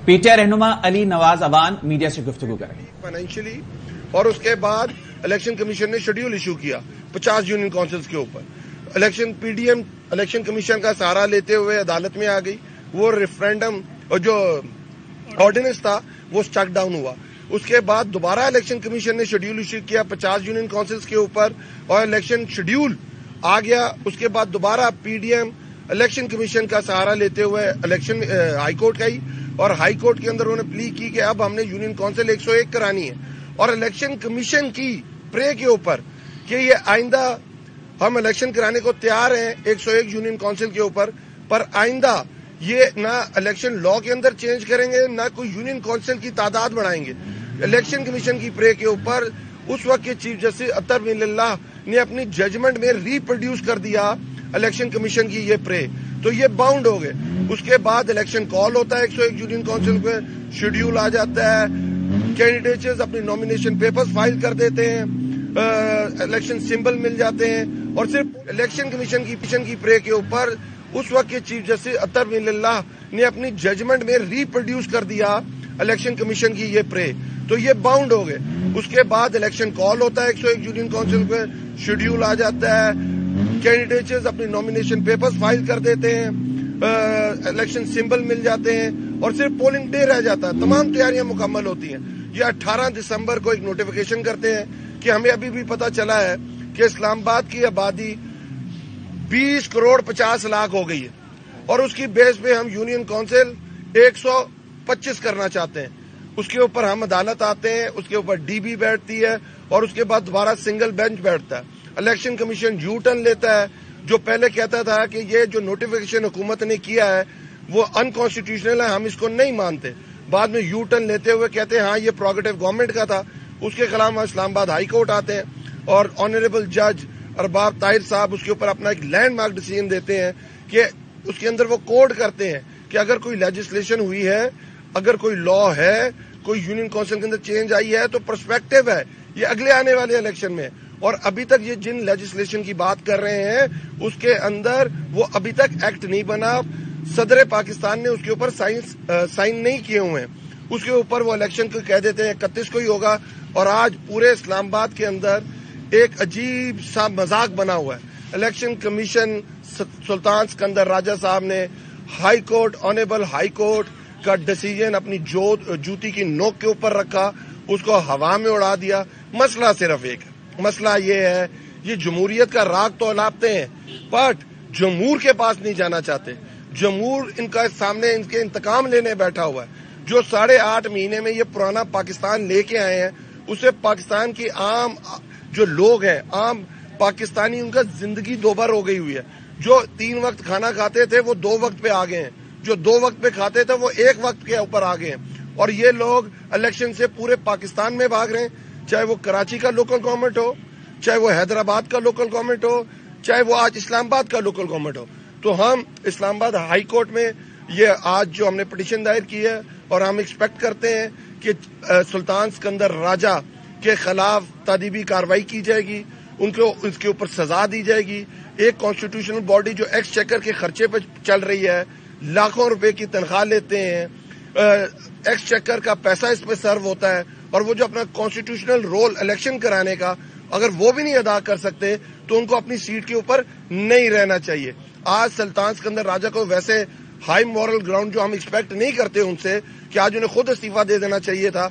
P T I رہنما Ali Nawaz Awan media سے گفتگو کریں گے فائنینشلی، اور اس کے بعد الیکشن کمیشن نے شیڈیول ایشو کیا 50 یونین کونسلز کے اوپر. Election P D M election commission کا سہارا لیتے ہوئے عدالت میں آ گئی. وہ ریفرینڈم اور جو آرڈیننس تھا وہ سٹک ڈاؤن ہوا. اس کے بعد دوبارہ الیکشن کمیشن نے شیڈیول ایشو کیا 50 یونین کونسلز کے اوپر اور الیکشن شیڈیول آ گیا. اس کے بعد دوبارہ پی ڈی ایم الیکشن کمیشن کا سہارا لیتے ہوئے الیکشن ہائی کورٹ گئی اور ہائی کورٹ کے اندر انہوں نے پلی کی کہ اب ہم نے یونین کونسل 101 کرانی ہے اور الیکشن کمیشن کی پرے کے اوپر کہ یہ آئندہ ہم الیکشن کرانے کو تیار ہیں 101 یونین کونسل کے اوپر، پر آئندہ یہ نہ الیکشن لا کے اندر چینج کریں گے نہ کوئی یونین کونسل کی تعداد بڑھائیں گے. الیکشن کمیشن کی پرے کے اوپر اس وقت کے چیف جسٹس اطہر بن اللہ نے اپنی ججمنٹ میں ریپروڈیوس کر دیا الیکشن کمیشن کی یہ پرے، تو یہ باؤنڈ ہو گئے. اس کے بعد الیکشن کال ہوتا ہے 101 یونین کونسل پہ، شیڈیول آ جاتا ہے، کینڈیڈیٹس اپنی نامینیشن پیپرز فائل کر دیتے ہیں، الیکشن سمبل مل جاتے ہیں اور صرف الیکشن کمیشن کی پرے کے اوپر اس وقت کے چیف جسٹس اطہر بن اللہ نے اپنی ججمنٹ میں ریپروڈیوس کر دیا الیکشن کمیشن کی یہ پرے، تو یہ باؤنڈ ہو گئے. اس کے بعد الیکشن کال ہوتا ہے 101 یونین کونسل پہ، شیڈیول آ جاتا ہے، کینڈیڈیٹس اپنی نامینیشن پیپرز فائل کر دیتے ہیں، الیکشن سمبل مل جاتے ہیں اور صرف پولنگ ڈے رہ جاتا ہے. تمام تیاریاں مکمل ہوتی ہیں. یہ 18 دسمبر کو ایک نوٹیفیکیشن کرتے ہیں کہ ہمیں ابھی بھی پتہ چلا ہے کہ اسلام آباد کی آبادی 20 کروڑ 50 لاکھ ہو گئی ہے اور اس کی بیس پہ ہم یونین کونسل 125 کرنا چاہتے ہیں. اس کے اوپر ہم عدالت آتے ہیں، اس کے اوپر ڈی بی بیٹھتی ہے اور اس کے بعد دوبارہ سنگل بینچ بیٹھتا ہے. الیکشن کمیشن یو ٹرن لیتا ہے، جو پہلے کہتا تھا کہ یہ جو نوٹیفیکیشن حکومت نے کیا ہے وہ انکانسٹیٹیوشنل ہے، ہم اس کو نہیں مانتے. بعد میں یو ٹرن لیتے ہوئے کہتے ہیں ہاں یہ پروگیٹو گورنمنٹ کا تھا. اس کے خلاف ہم اسلام آباد ہائی کورٹ آتے ہیں اور آنریبل جج ارباب طاہر صاحب اس کے اوپر اپنا ایک لینڈ مارک ڈیسیژن دیتے ہیں کہ اس کے اندر وہ کوڈ کرتے ہیں کہ اگر کوئی لیجسلیشن ہوئی ہے، اگر کوئی لا ہے، کوئی یونین کونسل کے اندر چینج آئی ہے تو پرسپیکٹو ہے، یہ اگلے آنے والے الیکشن میں. اور ابھی تک یہ جن لیجسلیشن کی بات کر رہے ہیں اس کے اندر وہ ابھی تک ایکٹ نہیں بنا. صدر پاکستان نے اس کے اوپر سائن نہیں کیے ہوئے ہیں. اس کے اوپر وہ الیکشن کو کہہ دیتے ہیں 31 کو ہی ہوگا اور آج پورے اسلام آباد کے اندر ایک عجیب سا مذاق بنا ہوا ہے. الیکشن کمیشن سلطان سکندر راجہ صاحب نے high court, honourable high court کا ڈیسیژن اپنی جوتی کی نوک کے اوپر رکھا، اس کو ہوا میں اڑا دیا. مسئلہ صرف ایک ہے، مسئلہ یہ ہے یہ جمہوریت کا راگ تو الاپتے ہیں بٹ جمہور کے پاس نہیں جانا چاہتے. جمہور ان کا سامنے ان کے انتقام لینے بیٹھا ہوا ہے. جو 8.5 مہینے میں یہ پرانا پاکستان لے کے آئے ہیں اسے پاکستان کی عام جو لوگ ہیں، عام پاکستانی، ان کا زندگی دوبر ہو گئی ہوئی ہے. جو 3 وقت کھانا کھاتے تھے وہ 2 وقت پہ آ گئے ہیں، جو 2 وقت پہ کھاتے تھے وہ 1 وقت کے اوپر آ گئے ہیں. اور یہ لوگ الیکشن سے پورے پاکستان میں بھاگ رہے ہیں، چاہے وہ کراچی کا لوکل گورنمنٹ ہو، چاہے وہ حیدرآباد کا لوکل گورنمنٹ ہو، چاہے وہ آج اسلام آباد کا لوکل گورنمنٹ ہو. تو ہم اسلام آباد ہائی کورٹ میں یہ آج جو ہم نے پٹیشن دائر کی ہے اور ہم ایکسپیکٹ کرتے ہیں کہ سلطان سکندر راجہ کے خلاف تادیبی کارروائی کی جائے گی، اس کے اوپر سزا دی جائے گی. ایک کانسٹیٹیوشنل باڈی جو ایکس چیکر کے خرچے پہ چل رہی ہے، لاکھوں روپے کی تنخواہ لیتے ہیں، ایکس چیکر کا پیسہ اس پہ سرو ہوتا ہے اور وہ جو اپنا کانسٹیٹیوشنل رول الیکشن کرانے کا اگر وہ بھی نہیں ادا کر سکتے تو ان کو اپنی سیٹ کے اوپر نہیں رہنا چاہیے. آج سلطان سکندر راجہ کو ویسے ہائی مورل گراؤنڈ جو ہم ایکسپیکٹ نہیں کرتے ان سے کہ آج انہیں خود استعفیٰ دے دینا چاہیے تھا،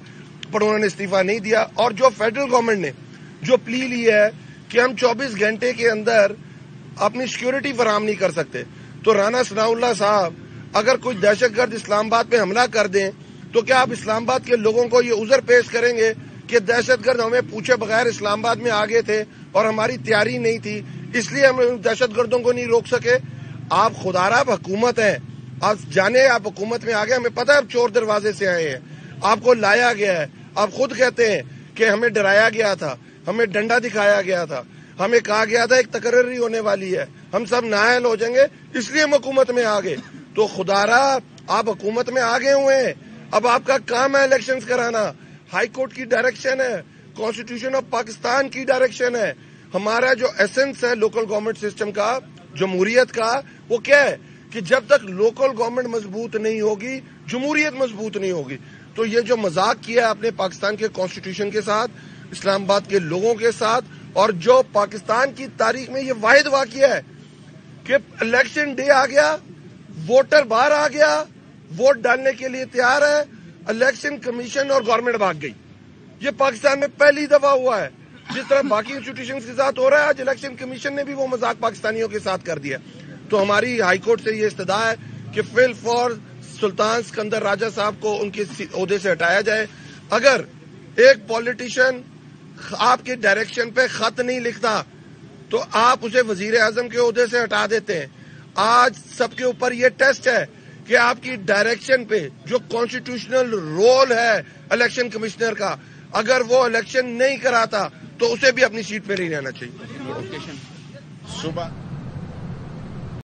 پر انہوں نے استعفیٰ نہیں دیا. اور جو فیڈرل گورنمنٹ نے جو پلی لی ہے کہ ہم 24 گھنٹے کے اندر اپنی سیکورٹی فراہم نہیں کر سکتے، تو رانا ثناء اللہ صاحب اگر کوئی دہشت گرد اسلام آباد پہ حملہ کر دیں تو کیا آپ اسلام آباد کے لوگوں کو یہ عذر پیش کریں گے کہ دہشت گرد ہمیں پوچھے بغیر اسلام آباد میں آگے تھے اور ہماری تیاری نہیں تھی اس لیے ہم دہشت گردوں کو نہیں روک سکے؟ آپ خدارا آپ حکومت ہیں، آپ جانے آپ حکومت میں آگے، ہمیں پتہ ہے آپ چور دروازے سے آئے ہیں، آپ کو لایا گیا ہے. آپ خود کہتے ہیں کہ ہمیں ڈرایا گیا تھا، ہمیں ڈنڈا دکھایا گیا تھا، ہمیں کہا گیا تھا ایک تقرری ہونے والی ہے، ہم سب نااہل ہو جائیں گے اس لیے ہم حکومت میں آ گئے. تو خدارا آپ حکومت میں آ گئے ہوئے ہیں، اب آپ کا کام ہے الیکشنز کرانا. ہائی کورٹ کی ڈائریکشن ہے، کانسٹیٹیوشن آف پاکستان کی ڈائریکشن ہے. ہمارا جو ایسنس ہے لوکل گورنمنٹ سسٹم کا، جمہوریت کا، وہ کیا ہے کہ جب تک لوکل گورنمنٹ مضبوط نہیں ہوگی جمہوریت مضبوط نہیں ہوگی. تو یہ جو مذاق کیا ہے اپنے پاکستان کے کانسٹیٹیوشن کے ساتھ، اسلام آباد کے لوگوں کے ساتھ، اور جو پاکستان کی تاریخ میں یہ واحد واقعہ ہے کہ الیکشن ڈے آ گیا، ووٹر باہر آ گیا، ووٹ ڈالنے کے لیے تیار ہے، الیکشن کمیشن اور گورنمنٹ بھاگ گئی. یہ پاکستان میں پہلی دفعہ ہوا ہے. جس طرح باقی انسٹیٹیوشنز کے ساتھ ہو رہا ہے، آج الیکشن کمیشن نے بھی وہ مذاق پاکستانیوں کے ساتھ کر دیا. تو ہماری ہائی کورٹ سے یہ استدعا ہے کہ فی الفور سلطان سکندر راجہ صاحب کو ان کے عہدے سے ہٹایا جائے. اگر ایک پولیٹیشین آپ کے ڈائریکشن پہ خط نہیں لکھتا تو آپ اسے وزیر اعظم کے عہدے سے ہٹا دیتے ہیں. آج سب کے اوپر یہ ٹیسٹ ہے کہ آپ کی ڈائریکشن پہ جو کانسٹیٹیوشنل رول ہے الیکشن کمشنر کا، اگر وہ الیکشن نہیں کراتا تو اسے بھی اپنی سیٹ پہ نہیں رہنا چاہیے. صبح